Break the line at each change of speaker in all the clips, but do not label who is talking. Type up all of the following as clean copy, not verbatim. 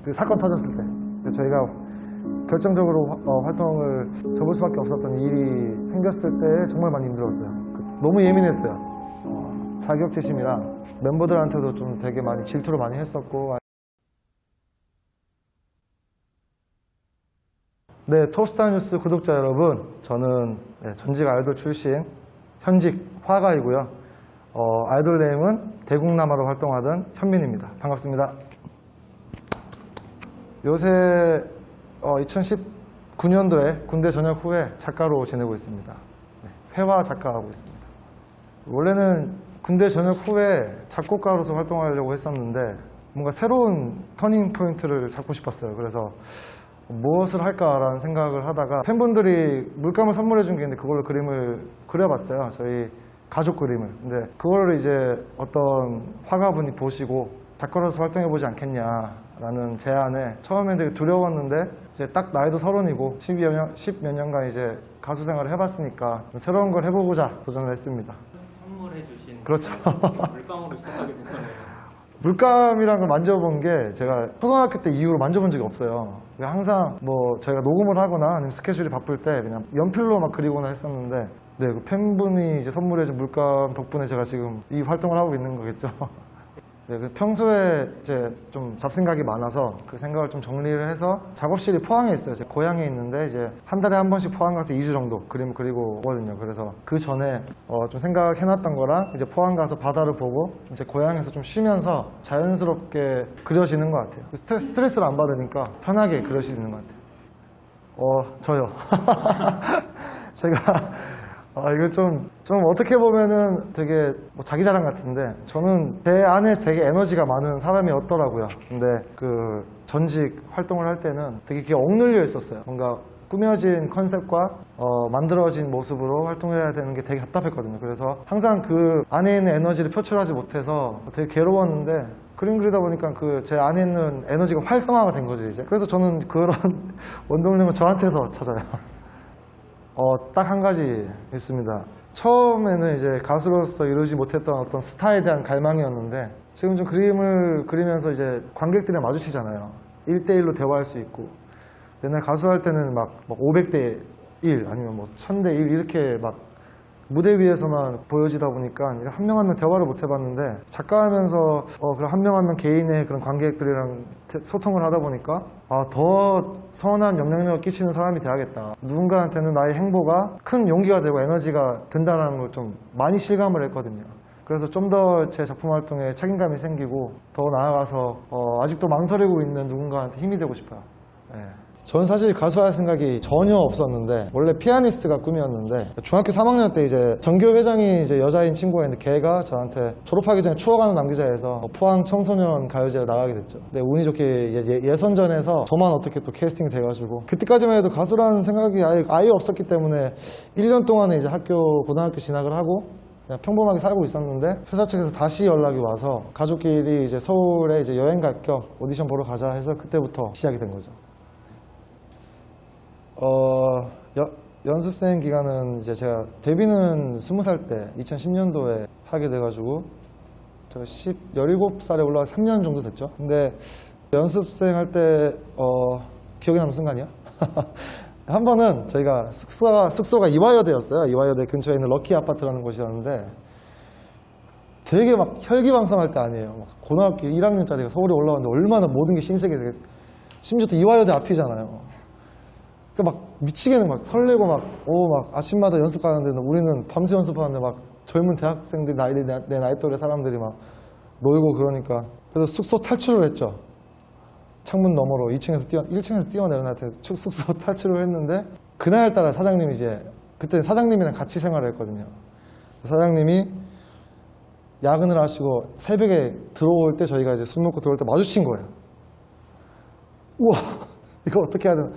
그 사건 터졌을 때 저희가 결정적으로 활동을 접을 수밖에 없었던 일이 생겼을 때 정말 많이 힘들었어요. 너무 예민했어요. 자격지심이라 멤버들한테도 좀 되게 많이 질투를 많이 했었고. 네, 톱스타 뉴스 구독자 여러분, 저는 전직 아이돌 출신 현직 화가이고요. 아이돌 네임은 대국남아로 활동하던 현민입니다. 반갑습니다. 요새 2019년도에 군대 전역 후에 작가로 지내고 있습니다. 회화 작가하고 있습니다. 원래는 군대 전역 후에 작곡가로서 활동하려고 했었는데 뭔가 새로운 터닝 포인트를 잡고 싶었어요. 그래서 무엇을 할까라는 생각을 하다가 팬분들이 물감을 선물해 준 게 있는데 그걸로 그림을 그려봤어요. 저희 가족 그림을. 근데 그거를 이제 어떤 화가분이 보시고 작가로서 활동해보지 않겠냐라는 제안에 처음엔 되게 두려웠는데 이제 딱 나이도 30이고 10몇 년간 이제 가수 생활을 해봤으니까 좀 새로운 걸 해보고자 도전을 했습니다.
선물해주신
그렇죠.
물감으로 시작하게 된 거네요.
물감이라는 걸 만져본 게 제가 초등학교 때 이후로 만져본 적이 없어요. 항상 뭐 저희가 녹음을 하거나 아니면 스케줄이 바쁠 때 그냥 연필로 막 그리거나 했었는데 네, 그 팬분이 이제 선물해준 물감 덕분에 제가 지금 이 활동을 하고 있는 거겠죠. 네, 평소에 이제 좀 잡생각이 많아서 그 생각을 좀 정리를 해서 작업실이 포항에 있어요. 제 고향에 있는데 이제 한 달에 한 번씩 포항 가서 2주 정도 그림 그리고 오거든요. 그래서 그 전에 좀 생각해놨던 거랑 이제 포항 가서 바다를 보고 이제 고향에서 좀 쉬면서 자연스럽게 그려지는 것 같아요. 스트레스를 안 받으니까 편하게 그려지는 것 같아요. 저요. 제가 이거 좀 어떻게 보면은 되게 뭐 자기 자랑 같은데 저는 제 안에 되게 에너지가 많은 사람이었더라고요. 근데 그 전직 활동을 할 때는 되게 그게 억눌려 있었어요. 뭔가 꾸며진 컨셉과 만들어진 모습으로 활동해야 되는 게 되게 답답했거든요. 그래서 항상 그 안에 있는 에너지를 표출하지 못해서 되게 괴로웠는데 그림 그리다 보니까 그 제 안에 있는 에너지가 활성화가 된 거죠, 이제. 그래서 저는 그런 원동력은 저한테서 찾아요. 딱 한 가지 있습니다. 처음에는 이제 가수로서 이루지 못했던 어떤 스타에 대한 갈망이었는데 지금 좀 그림을 그리면서 이제 관객들이랑 마주치잖아요. 1대1로 대화할 수 있고 옛날 가수 할 때는 막 500대 1 아니면 뭐 1000대 1 이렇게 막 무대 위에서만 보여지다 보니까 한 명 한 명 대화를 못 해봤는데 작가하면서 그런 한 명 한 명 개인의 그런 관객들이랑 소통을 하다 보니까 더 선한 영향력을 끼치는 사람이 돼야겠다. 누군가한테는 나의 행보가 큰 용기가 되고 에너지가 된다는 걸 좀 많이 실감을 했거든요. 그래서 좀 더 제 작품 활동에 책임감이 생기고 더 나아가서 아직도 망설이고 있는 누군가한테 힘이 되고 싶어요. 네. 저는 사실 가수할 생각이 전혀 없었는데 원래 피아니스트가 꿈이었는데 중학교 3학년 때 이제 정교 회장이 이제 여자인 친구가 있는데 걔가 저한테 졸업하기 전에 추억 하나 남기자 해서 포항 청소년 가요제를 나가게 됐죠. 근데 운이 좋게 예선전에서 저만 어떻게 또 캐스팅이 돼가지고 그때까지만 해도 가수라는 생각이 아예 없었기 때문에 1년 동안에 이제 고등학교 진학을 하고 그냥 평범하게 살고 있었는데 회사 측에서 다시 연락이 와서 가족끼리 이제 서울에 이제 여행 갈 겸 오디션 보러 가자 해서 그때부터 시작이 된 거죠. 연습생 기간은 이제 제가 데뷔는 20살 때 2010년도에 하게 돼가지고 제가 17살에 올라가 3년 정도 됐죠. 근데 연습생 할 때 기억에 남는 순간이요? 한 번은 저희가 숙소가 이화여대였어요. 이화여대 근처에 있는 럭키 아파트라는 곳이었는데 되게 막 혈기왕성할 때 아니에요. 막 고등학교 1학년짜리가 서울에 올라왔는데 얼마나 모든 게 신세계 되겠어요. 심지어 또 이화여대 앞이잖아요. 막 미치겠는 막 설레고 막 아침마다 연습 가는데 우리는 밤새 연습하는데 막 젊은 대학생들 내 나이 또래 사람들이 막 놀고 그러니까 그래서 숙소 탈출을 했죠. 창문 너머로 1층에서 뛰어내려나 숙소 탈출을 했는데 그날따라 사장님이 이제 그때 사장님이랑 같이 생활을 했거든요. 사장님이 야근을 하시고 새벽에 들어올 때 저희가 이제 술 먹고 들어올 때 마주친 거예요. 우와 이거 어떻게 해야 되나.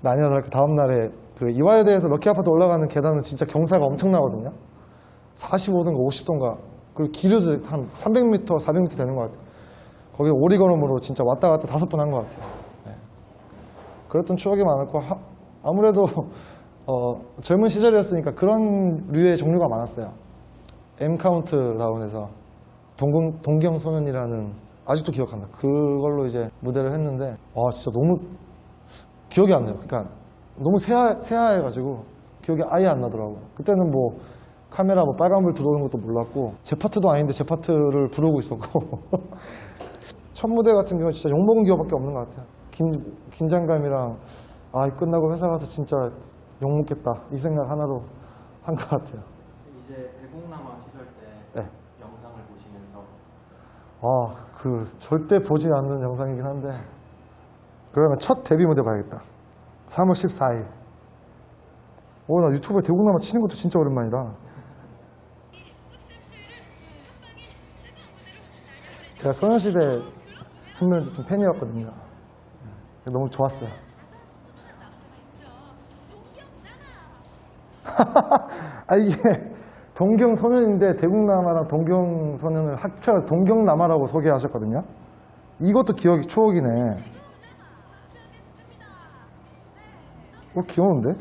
아니야 다를까 다음날에 그 이화여대에서 럭키 아파트 올라가는 계단은 진짜 경사가 엄청나거든요. 45도인가 50도인가 그리고 길이도 한 300m, 400m 되는 것 같아요. 거기 오리걸음으로 진짜 왔다 갔다 5번 한 것 같아요. 네. 그랬던 추억이 많았고 아무래도 젊은 시절이었으니까 그런 류의 종류가 많았어요. M카운트다운에서 동경소년이라는 아직도 기억한다. 그걸로 이제 무대를 했는데 와 진짜 너무 기억이 안 나요. 그러니까 너무 새하해가지고 기억이 아예 안 나더라고. 그때는 뭐 카메라 뭐 빨간불 들어오는 것도 몰랐고 제 파트도 아닌데 제 파트를 부르고 있었고 첫 무대 같은 경우는 진짜 욕먹은 기억밖에 없는 것 같아요. 긴장감이랑 아 끝나고 회사 가서 진짜 욕먹겠다 이 생각 하나로 한 것 같아요.
이제 대공남아 시절 때
네.
영상을 보시면서
그 절대 보지 않는 영상이긴 한데 그러면 첫 데뷔 무대 봐야겠다. 3월 14일. 나 유튜브에 대공남아 치는 것도 진짜 오랜만이다. 제가 소녀시대 선배님들 좀 팬이었거든요. 너무 좋았어요. 이게 동경소년인데 대국남아랑 동경소년을 합쳐 동경남아라고 소개하셨거든요. 이것도 추억이네. 귀여운데?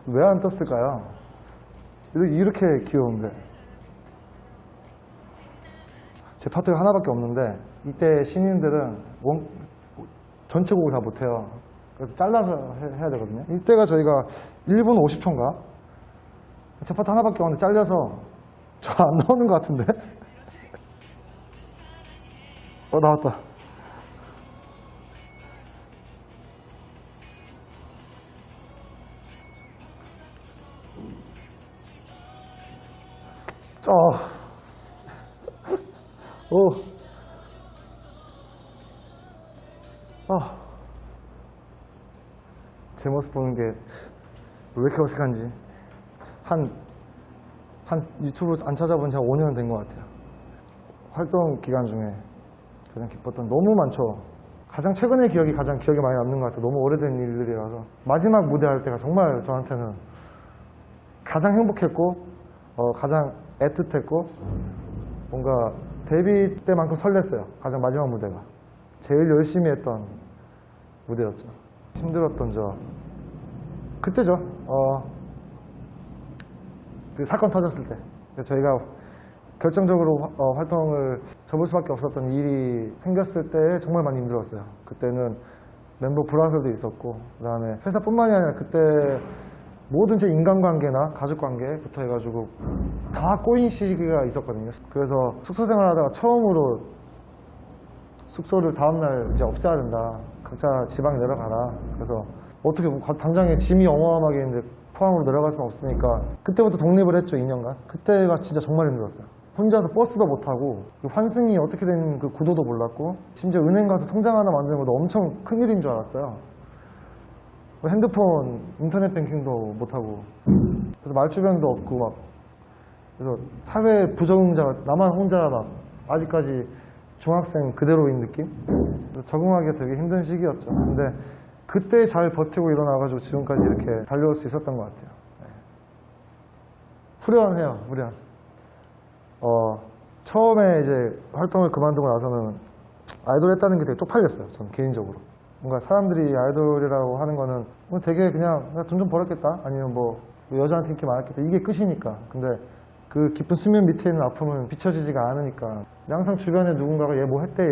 왜 안 떴을까요? 이렇게 귀여운데. 제 파트가 하나밖에 없는데 이때 신인들은 전체 곡을 다 못해요. 그래서 잘라서 해야 되거든요. 이때가 저희가 1분 50초인가? 제 파트 하나밖에 없는데 잘려서 저 안 나오는 것 같은데? 나왔다. 제 모습 보는 게 왜 이렇게 어색한지. 한 유튜브 안 찾아본 지 한 5년 된 것 같아요. 활동 기간 중에 가장 기뻤던 너무 많죠. 가장 최근의 기억이 가장 기억에 많이 남는 것 같아요. 너무 오래된 일들이라서. 마지막 무대 할 때가 정말 저한테는 가장 행복했고 가장 애틋했고 뭔가 데뷔 때만큼 설렜어요. 가장 마지막 무대가. 제일 열심히 했던 무대였죠. 힘들었던 그때죠. 그 사건 터졌을 때 저희가 결정적으로 활동을 접을 수밖에 없었던 일이 생겼을 때 정말 많이 힘들었어요. 그때는 멤버 불화설도 있었고 그다음에 회사뿐만이 아니라 그때 모든 제 인간관계나 가족관계부터 해가지고 다 꼬인 시기가 있었거든요. 그래서 숙소 생활하다가 처음으로 숙소를 다음날 이제 없애야 된다. 각자 지방에 내려가라. 그래서 어떻게 당장에 짐이 어마어마하게 있는데 포항으로 내려갈 수는 없으니까 그때부터 독립을 했죠. 2년간. 그때가 진짜 정말 힘들었어요. 혼자서 버스도 못 타고 환승이 어떻게 된 그 구도도 몰랐고 심지어 은행 가서 통장 하나 만드는 것도 엄청 큰일인 줄 알았어요. 핸드폰, 인터넷 뱅킹도 못하고 그래서 말주변도 없고 막 그래서 사회 부적응자 나만 혼자 막 아직까지 중학생 그대로인 느낌? 그래서 적응하기가 되게 힘든 시기였죠. 근데 그때 잘 버티고 일어나가지고 지금까지 이렇게 달려올 수 있었던 것 같아요. 네. 후련해요, 후련. 처음에 이제 활동을 그만두고 나서는 아이돌 했다는 게 되게 쪽팔렸어요. 저는 개인적으로. 뭔가 사람들이 아이돌이라고 하는 거는 뭐 되게 그냥 돈 좀 벌었겠다 아니면 뭐 여자한테 인기 많았겠다 이게 끝이니까. 근데 그 깊은 수면 밑에 있는 아픔은 비춰지지가 않으니까 항상 주변에 누군가가 얘 뭐 했대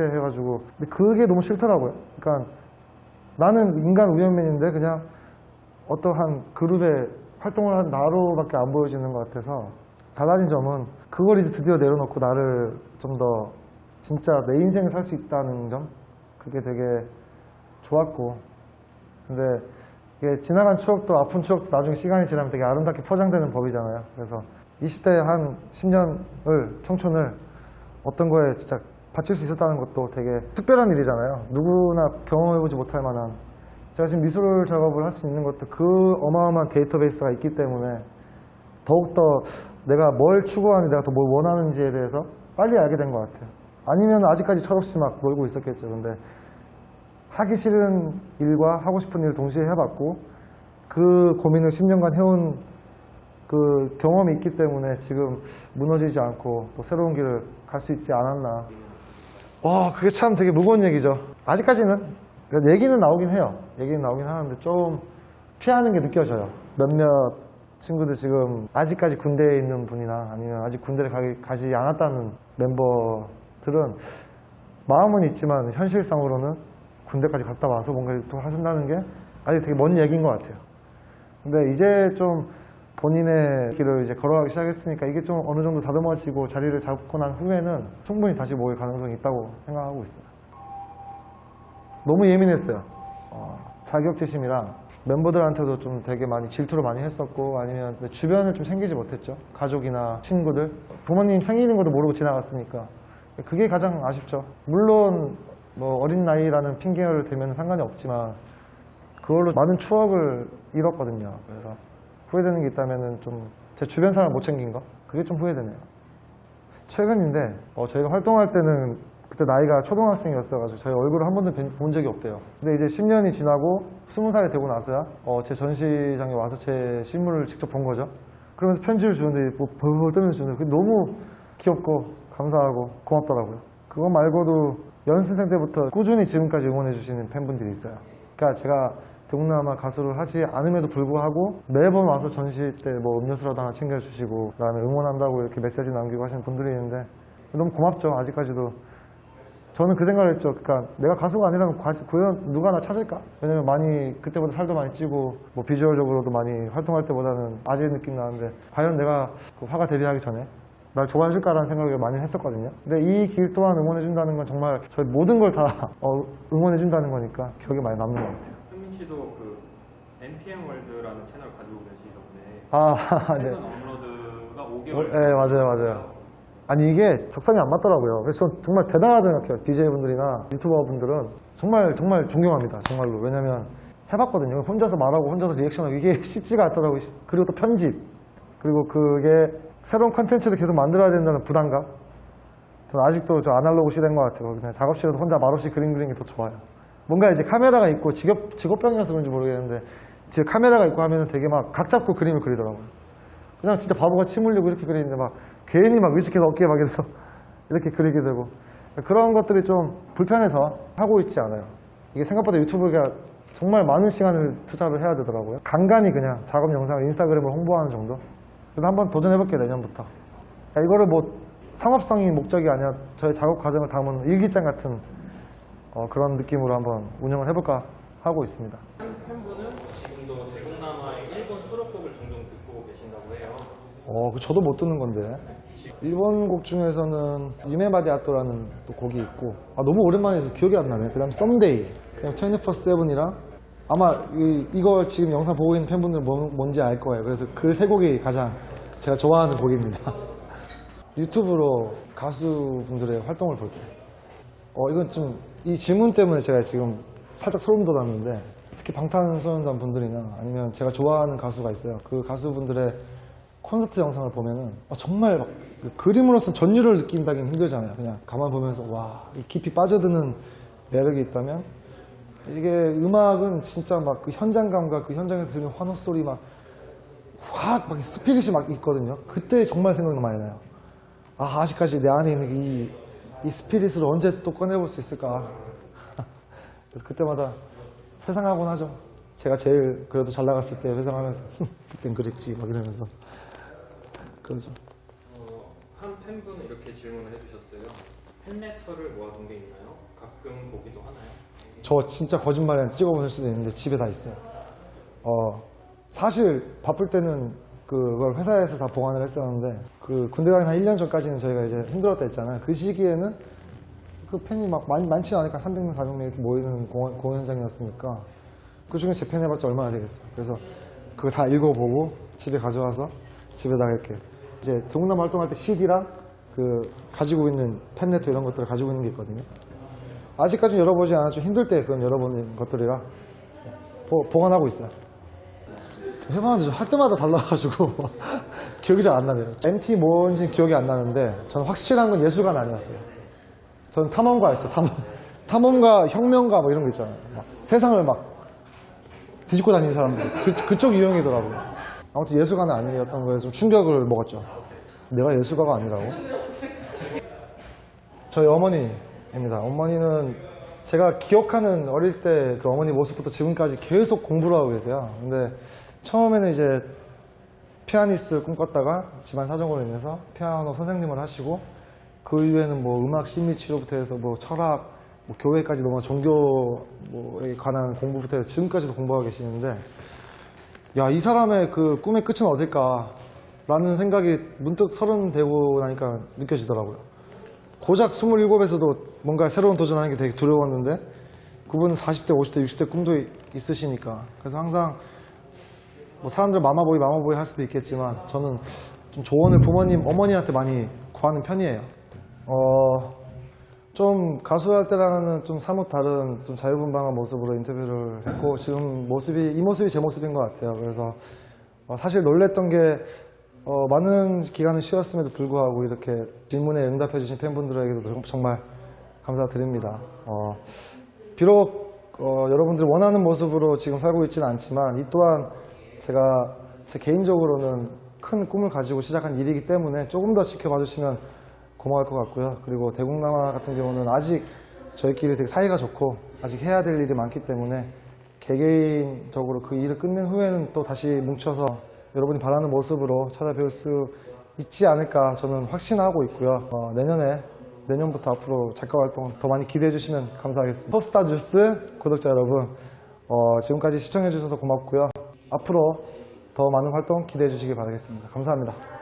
해가지고 근데 그게 너무 싫더라고요. 그러니까 나는 인간 우연맨인데 그냥 어떠한 그룹에 활동을 한 나로밖에 안 보여지는 것 같아서 달라진 점은 그걸 이제 드디어 내려놓고 나를 좀 더 진짜 내 인생을 살 수 있다는 점 그게 되게 좋았고 근데 이게 지나간 추억도 아픈 추억도 나중에 시간이 지나면 되게 아름답게 포장되는 법이잖아요. 그래서 20대에 한 10년을 청춘을 어떤 거에 진짜 바칠 수 있었다는 것도 되게 특별한 일이잖아요. 누구나 경험해보지 못할 만한 제가 지금 미술 작업을 할 수 있는 것도 그 어마어마한 데이터베이스가 있기 때문에 더욱더 내가 뭘 추구하는지 내가 더 뭘 원하는지에 대해서 빨리 알게 된 것 같아요. 아니면 아직까지 철없이 막 놀고 있었겠죠. 근데 하기 싫은 일과 하고 싶은 일을 동시에 해봤고 그 고민을 10년간 해온 그 경험이 있기 때문에 지금 무너지지 않고 또 새로운 길을 갈 수 있지 않았나. 와, 그게 참 되게 무거운 얘기죠. 아직까지는 얘기는 나오긴 해요. 얘기는 나오긴 하는데 좀 피하는 게 느껴져요. 몇몇 친구들 지금 아직까지 군대에 있는 분이나 아니면 아직 군대를 가지 않았다는 멤버들은 마음은 있지만 현실상으로는 군대까지 갔다 와서 뭔가 또 하신다는 게 아직 되게 먼 얘기인 것 같아요. 근데 이제 좀 본인의 길을 이제 걸어가기 시작했으니까 이게 좀 어느 정도 다듬어지고 자리를 잡고 난 후에는 충분히 다시 모일 가능성이 있다고 생각하고 있어요. 너무 예민했어요. 자격지심이랑 멤버들한테도 좀 되게 많이 질투를 많이 했었고 아니면 주변을 좀 챙기지 못했죠. 가족이나 친구들. 부모님 생기는 것도 모르고 지나갔으니까. 그게 가장 아쉽죠. 물론 뭐 어린 나이라는 핑계를 대면 상관이 없지만 그걸로 많은 추억을 잃었거든요. 그래서 후회되는 게 있다면 좀 제 주변 사람 못 챙긴 거? 그게 좀 후회되네요. 최근인데 저희가 활동할 때는 그때 나이가 초등학생이었어가지고 저희 얼굴을 한 번도 본 적이 없대요. 근데 이제 10년이 지나고 20살이 되고 나서야 제 전시장에 와서 제 실물을 직접 본 거죠. 그러면서 편지를 주는데 뭐 벌벌 떨면서 주는데 그게 너무 귀엽고 감사하고 고맙더라고요. 그거 말고도 연습생 때부터 꾸준히 지금까지 응원해 주시는 팬분들이 있어요. 그러니까 제가 대국남아 가수를 하지 않음에도 불구하고 매번 와서 전시 때 뭐 음료수라도 하나 챙겨주시고 그다음에 응원한다고 이렇게 메시지 남기고 하시는 분들이 있는데 너무 고맙죠. 아직까지도. 저는 그 생각을 했죠. 그러니까 내가 가수가 아니라면 과연 누가 나 찾을까? 왜냐면 많이 그때보다 살도 많이 찌고 뭐 비주얼적으로도 많이 활동할 때보다는 아재 느낌 나는데 과연 내가 그 화가 데뷔하기 전에 날 좋아해 줄까라는 생각을 많이 했었거든요. 근데 이 길 또한 응원해 준다는 건 정말 저희 모든 걸 다 응원해 준다는 거니까 기억에 많이 남는 것 같아요.
현민 씨도 그 NPM 월드라는 채널 가지고 계시던데
네.
최근 업로드가 5개월
네, 맞아요. 아니 이게 적성이 안 맞더라고요. 그래서 전 정말 대단하다고 생각해요. BJ분들이나 유튜버분들은 정말 존경합니다. 정말로. 왜냐면 해봤거든요. 혼자서 말하고 혼자서 리액션하고 이게 쉽지가 않더라고요. 그리고 또 편집. 그리고 그게 새로운 컨텐츠를 계속 만들어야 된다는 부담감. 저는 아직도 저 아날로그 시대인 것 같아요. 그냥 작업실에서 혼자 말없이 그림 그리는 게 더 좋아요. 뭔가 이제 카메라가 있고 직업병이라서 그런지 모르겠는데 지금 카메라가 있고 하면은 되게 막 각 잡고 그림을 그리더라고요. 그냥 진짜 바보같이 침 흘리고 이렇게 그리는데 막 괜히 막 의식해서 어깨에 막 이래서 이렇게 그리게 되고 그런 것들이 좀 불편해서 하고 있지 않아요. 이게 생각보다 유튜브가 정말 많은 시간을 투자를 해야 되더라고요. 간간히 그냥 작업 영상을 인스타그램을 홍보하는 정도. 그래서 한번 도전해볼게요. 내년부터. 이거를 뭐 상업성이 목적이 아니라 저의 작업 과정을 담은 일기장 같은 그런 느낌으로 한번 운영을 해볼까 하고 있습니다.
팬분은 지금도 대국남아의 일본 수록곡을 종종 듣고 계신다고 해요.
저도 못 듣는 건데. 일본 곡 중에서는 유메마데 아토라는 또 곡이 있고 너무 오랜만에 기억이 안 나네. 그 다음 썸데이, 그냥 24/7이랑 아마 이걸 지금 영상 보고 있는 팬분들은 뭔지 알 거예요. 그래서 그 세 곡이 가장 제가 좋아하는 곡입니다. 유튜브로 가수분들의 활동을 볼 때 이건 좀 이 질문 때문에 제가 지금 살짝 소름 돋았는데 특히 방탄소년단 분들이나 아니면 제가 좋아하는 가수가 있어요. 그 가수분들의 콘서트 영상을 보면은 정말 막 그 그림으로서 전율을 느낀다기는 힘들잖아요. 그냥 가만 보면서 와, 이 깊이 빠져드는 매력이 있다면 이게 음악은 진짜 막 그 현장감과 그 현장에서 들리는 환호 소리 막 스피릿이 막 있거든요. 그때 정말 생각이 많이 나요. 아직까지 내 안에 있는 이 스피릿을 언제 또 꺼내볼 수 있을까. 그래서 그때마다 회상하곤 하죠. 제가 제일 그래도 잘 나갔을 때 회상하면서 그땐 그랬지 막 이러면서 그러죠.
한 팬분은 이렇게 질문을 해주셨어요. 팬레터를 모아둔 게 있나요? 가끔 보기도 하나요?
저 진짜 거짓말에 찍어보실 수도 있는데 집에 다 있어요. 사실 바쁠 때는 그걸 회사에서 다 보관을 했었는데 그 군대 가기 한 1년 전까지는 저희가 이제 힘들었다 했잖아요. 그 시기에는 그 팬이 막 많지는 않으니까 300명, 400명 이렇게 모이는 공연장이었으니까 그 중에 제 팬 해봤자 얼마나 되겠어요. 그래서 그거 다 읽어보고 집에 가져와서 집에다가 이렇게 이제 대국남 활동할 때 CD랑 그 가지고 있는 팬레터 이런 것들을 가지고 있는 게 있거든요. 아직까지는 열어보지 않아서 힘들 때 그건 열어보는 것들이라 보관하고 있어요. 해봤는데 할 때마다 달라가지고 기억이 잘 안 나네요. MT 뭔지는 기억이 안 나는데 저는 확실한 건 예술가는 아니었어요. 저는 탐험가였어요. 탐험가, 혁명가 뭐 이런 거 있잖아요. 막 세상을 막 뒤집고 다니는 사람들. 그쪽 유형이더라고요. 아무튼 예술가는 아니었던 거에 좀 충격을 먹었죠. 내가 예술가가 아니라고? 저희 어머니입니다. 어머니는 제가 기억하는 어릴 때 그 어머니 모습부터 지금까지 계속 공부를 하고 계세요. 근데 처음에는 이제 피아니스트를 꿈꿨다가 집안 사정으로 인해서 피아노 선생님을 하시고 그 이후에는 뭐 음악 심리 치료부터 해서 뭐 철학, 뭐 교회까지 넘어 종교에 관한 공부부터 해서 지금까지도 공부하고 계시는데 야, 이 사람의 그 꿈의 끝은 어딜까라는 생각이 문득 30 되고 나니까 느껴지더라고요. 고작 27에서도 뭔가 새로운 도전하는 게 되게 두려웠는데 그분은 40대, 50대, 60대 꿈도 있으시니까 그래서 항상 뭐 사람들 마마보이 할 수도 있겠지만 저는 좀 조언을 부모님, 어머니한테 많이 구하는 편이에요. 좀 가수할 때랑은 좀 사뭇 다른 좀 자유분방한 모습으로 인터뷰를 했고 지금 이 모습이 제 모습인 것 같아요. 그래서 사실 놀랬던 게 많은 기간을 쉬었음에도 불구하고 이렇게 질문에 응답해 주신 팬분들에게도 정말 감사드립니다. 비록 여러분들이 원하는 모습으로 지금 살고 있지는 않지만 이 또한 제가 제 개인적으로는 큰 꿈을 가지고 시작한 일이기 때문에 조금 더 지켜봐 주시면 고마울 것 같고요. 그리고 대국남아 같은 경우는 아직 저희끼리 되게 사이가 좋고 아직 해야 될 일이 많기 때문에 개개인적으로 그 일을 끝낸 후에는 또 다시 뭉쳐서 여러분이 바라는 모습으로 찾아뵐 수 있지 않을까 저는 확신하고 있고요. 내년부터 앞으로 작가 활동 더 많이 기대해 주시면 감사하겠습니다. 톱스타 뉴스 구독자 여러분, 지금까지 시청해 주셔서 고맙고요. 앞으로 더 많은 활동 기대해 주시기 바라겠습니다. 감사합니다.